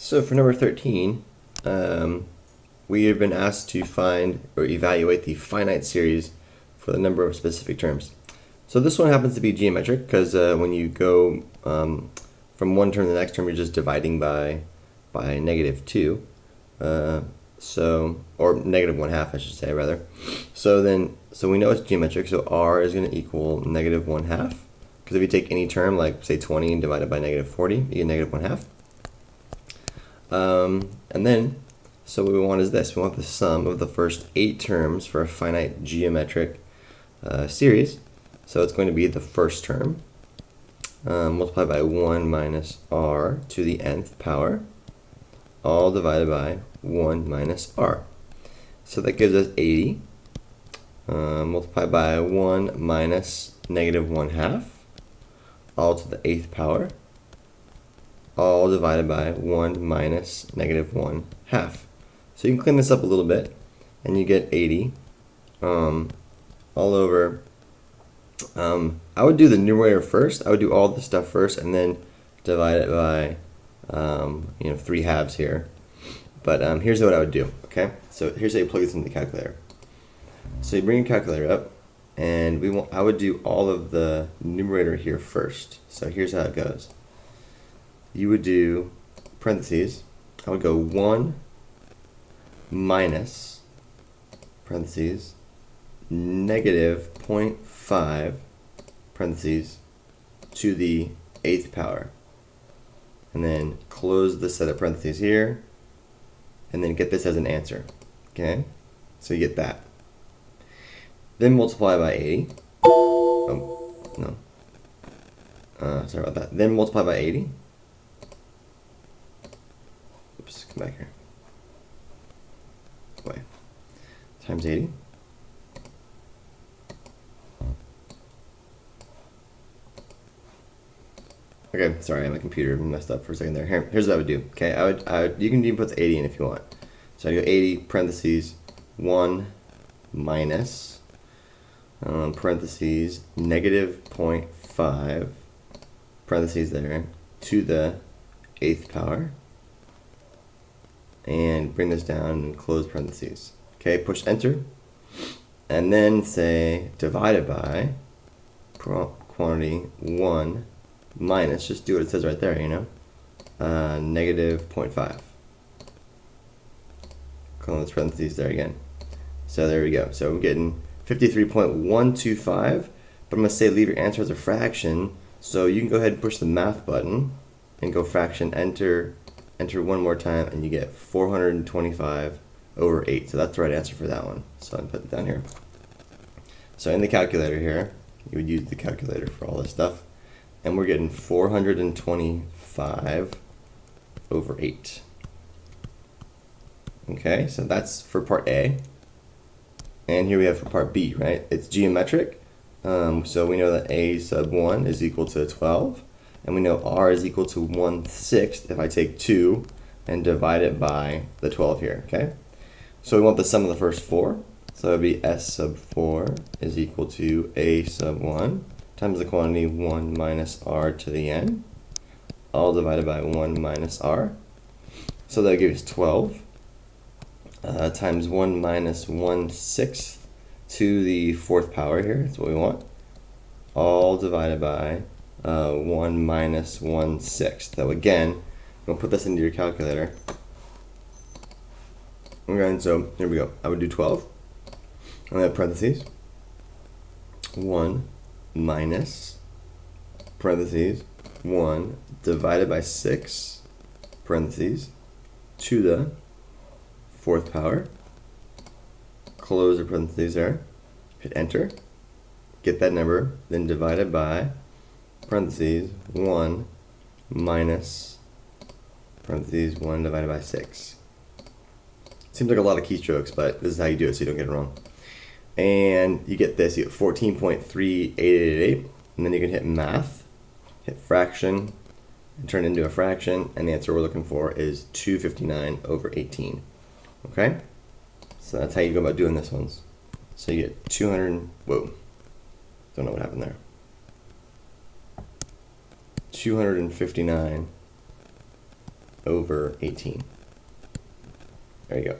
So for number 13, we have been asked to find or evaluate the finite series for the number of specific terms. So this one happens to be geometric because when you go from one term to the next term, you're just dividing by -2. Or -1/2, I should say, rather. So we know it's geometric, so r is going to equal -1/2. Because if you take any term, like say 20 and divide it by -40, you get -1/2. And then, so what we want is this. We want the sum of the first 8 terms for a finite geometric series. So it's going to be the first term multiplied by 1 minus r to the nth power, all divided by 1 minus r. So that gives us 80 multiplied by 1 minus -1/2, all to the 8th power, all divided by 1 minus -1/2. So you can clean this up a little bit, and you get 80 all over. I would do the numerator first. I would do all the stuff first, and then divide it by 3 halves here. But here's what I would do. Okay, so here's how you plug this into the calculator. So you bring your calculator up, and I would do all of the numerator here first. So here's how it goes. You would do parentheses. I would go 1 minus parentheses -0.5 parentheses to the 8th power, and then close the set of parentheses here, and then get this as an answer. Okay, so you get that. Then multiply by 80. Oh no, sorry about that. Then multiply by 80. Oops, come back here. Wait. Times 80. Okay, sorry, my computer messed up for a second there. Here's what I would do. Okay, you can even put the 80 in if you want. So I go 80 parentheses 1 minus parentheses -0.5 parentheses there to the 8th power, and bring this down and close parentheses. Okay, push enter, and then say divided by quantity 1 minus, just do what it says right there, -0.5. Close parentheses there again. So there we go. So I'm getting 53.125, but I'm going to say leave your answer as a fraction, so you can go ahead and push the math button and go fraction, enter one more time, and you get 425/8. So that's the right answer for that one. So I'm putting it down here. So in the calculator here, you would use the calculator for all this stuff, and we're getting 425/8. Okay, so that's for part A. And here we have for part B, right? It's geometric, so we know that a sub 1 is equal to 12, and we know r is equal to 1/6 if I take 2 and divide it by the 12 here, okay? So we want the sum of the first 4, so it would be s sub 4 is equal to a sub 1 times the quantity 1 minus r to the n, all divided by 1 minus r. So that gives 12 times 1 minus 1/6 to the 4th power here. That's what we want. All divided by 1 minus 1/6. So again, I'm going to put this into your calculator. Okay, so here we go. I would do 12. And then parentheses. 1 minus parentheses 1 divided by 6 parentheses to the 4th power, close the parentheses there, hit enter, get that number, then divide it by parentheses 1 minus parentheses 1 divided by 6. Seems like a lot of keystrokes, but this is how you do it so you don't get it wrong. And you get this, you get 14.3888, and then you can hit math, hit fraction, and turn it into a fraction, and the answer we're looking for is 259/18. Okay, so that's how you go about doing this ones. So you get 200, whoa, don't know what happened there. 259 over 18. There you go.